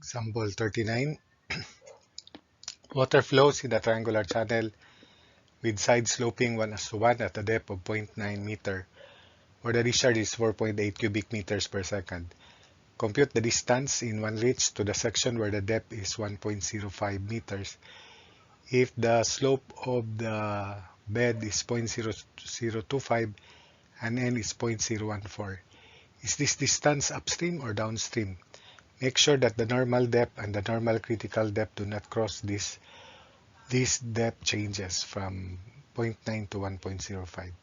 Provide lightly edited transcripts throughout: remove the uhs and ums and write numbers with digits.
Example 39. Water flows in a triangular channel with side sloping 1:1 at a depth of 0.9 meter, where the discharge is 4.8 cubic meters per second. Compute the distance in 1 reach to the section where the depth is 1.05 meters. If the slope of the bed is 0.0025 and n is 0.014, is this distance upstream or downstream? Make sure that the normal depth and the normal critical depth do not cross this depth changes from 0.9 to 1.05.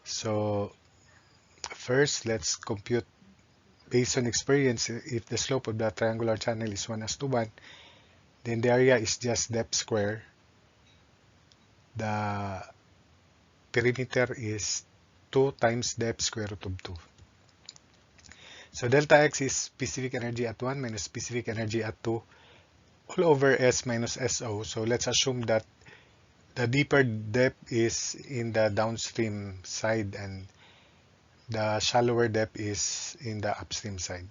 So first, let's compute based on experience. If the slope of the triangular channel is 1:1, then the area is just depth square. The perimeter is 2 times depth square root of 2. So delta x is specific energy at 1 minus specific energy at 2 all over S minus SO. So let's assume that the deeper depth is in the downstream side and the shallower depth is in the upstream side.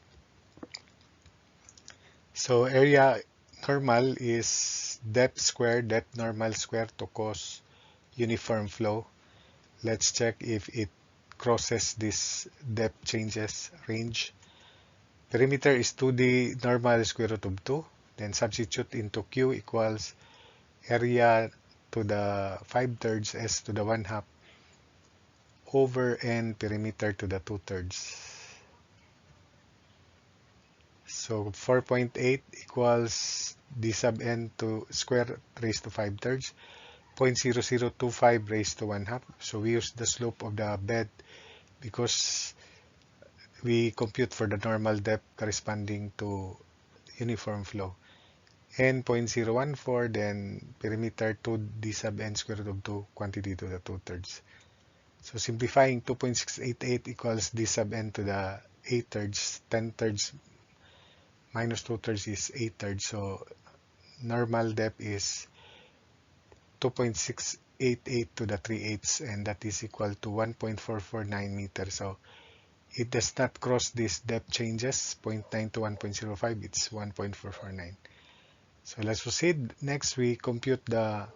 So area normal is depth square, depth normal square to cause uniform flow. Let's check if it crosses this depth changes range. Perimeter is 2d normal square root of 2. Then substitute into Q equals area to the 5/3 S to the 1/2 over N perimeter to the 2/3. So 4.8 equals d sub n to square raised to 5/3, 0.0025 raised to 1/2. So we use the slope of the bed because we compute for the normal depth corresponding to uniform flow. N 0.014, then perimeter 2 d sub n square root of 2 quantity to the 2/3. So simplifying, 2.688 equals d sub n to the 8/3, 10/3 minus 2/3 is 8/3. So normal depth is 2.688 to the 3/8, and that is equal to 1.449 meters. So it does not cross this depth changes, 0.9 to 1.05, it's 1.449. So let's proceed. Next, we compute the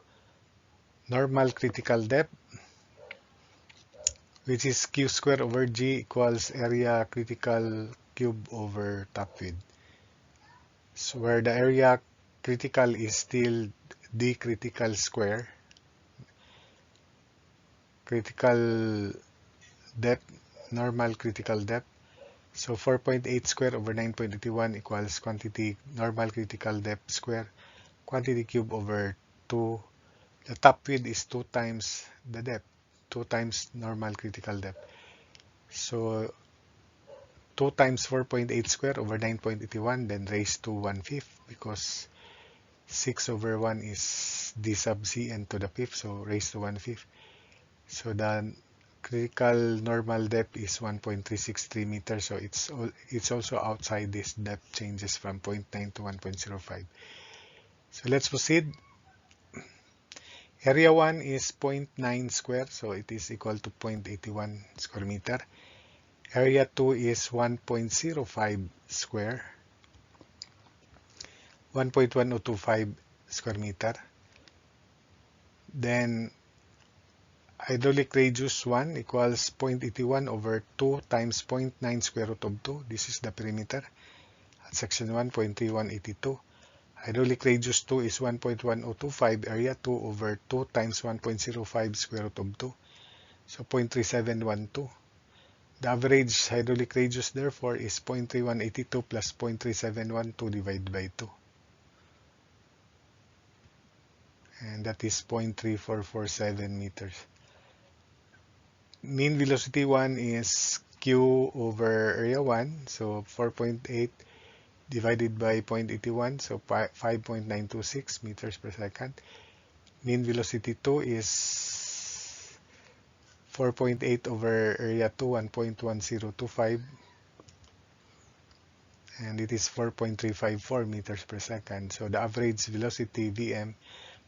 normal critical depth, which is Q square over G equals area critical cube over top width. So where the area critical is still D critical square, critical depth, normal critical depth. So 4.8 square over 9.81 equals quantity normal critical depth square, quantity cube over 2. The top width is 2 times the depth, 2 times normal critical depth. So 2 times 4.8 square over 9.81, then raised to 1/5 because 6 over 1 is d sub c n to the 5th, so raised to 1/5. So the critical normal depth is 1.363 meters, so it's also outside this depth changes from 0.9 to 1.05. So let's proceed. Area 1 is 0.9 square, so it is equal to 0.81 square meter. Area 2 is 1.05 square, 1.1025 square meter. Then hydraulic radius 1 equals 0.81 over 2 times 0.9 square root of 2. This is the perimeter at section 1, 0.3182. Hydraulic radius 2 is 1.1025, area 2 over 2 times 1.05 square root of 2. So 0.3712. The average hydraulic radius therefore is 0.3182 plus 0.3712 divided by 2. And that is 0.3447 meters. Mean velocity 1 is Q over area 1, so 4.8 divided by 0.81, so 5.926 meters per second. Mean velocity 2 is 4.8 over area 2, 1.1025, and it is 4.354 meters per second. So the average velocity Vm,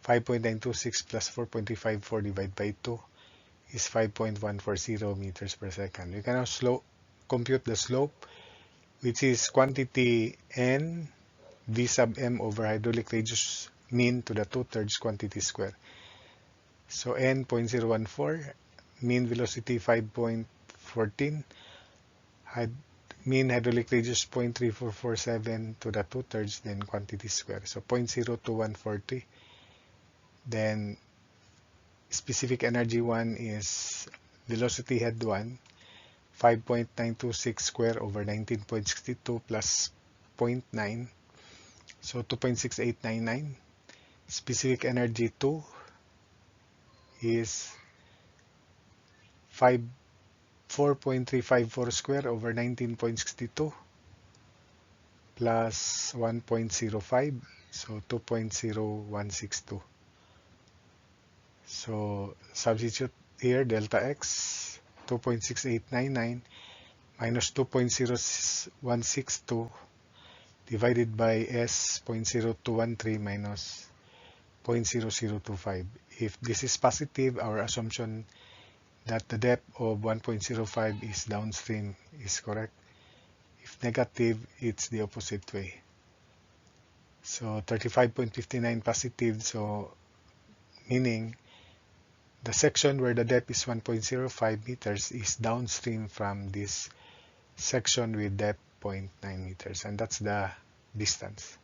5.926 plus 4.354 divided by 2 is 5.140 meters per second. We can now compute the slope, which is quantity n v sub m over hydraulic radius mean to the 2/3 quantity square. So n 0.014, mean velocity 5.14, mean hydraulic radius 0.3447 to the 2/3, then quantity square. So 0.02140. Then specific energy 1 is velocity head 1, 5.926 square over 19.62 plus 0.9, so 2.6899. Specific energy 2 is 4.354 square over 19.62 plus 1.05, so 2.0162. So substitute here delta x 2.6899 minus 2.0162 divided by s 0.0213 minus 0.0025. If this is positive, our assumption that the depth of 1.05 is downstream is correct. If negative, it's the opposite way. So 35.59 positive, so meaning the section where the depth is 1.05 meters is downstream from this section with depth 0.9 meters, and that's the distance.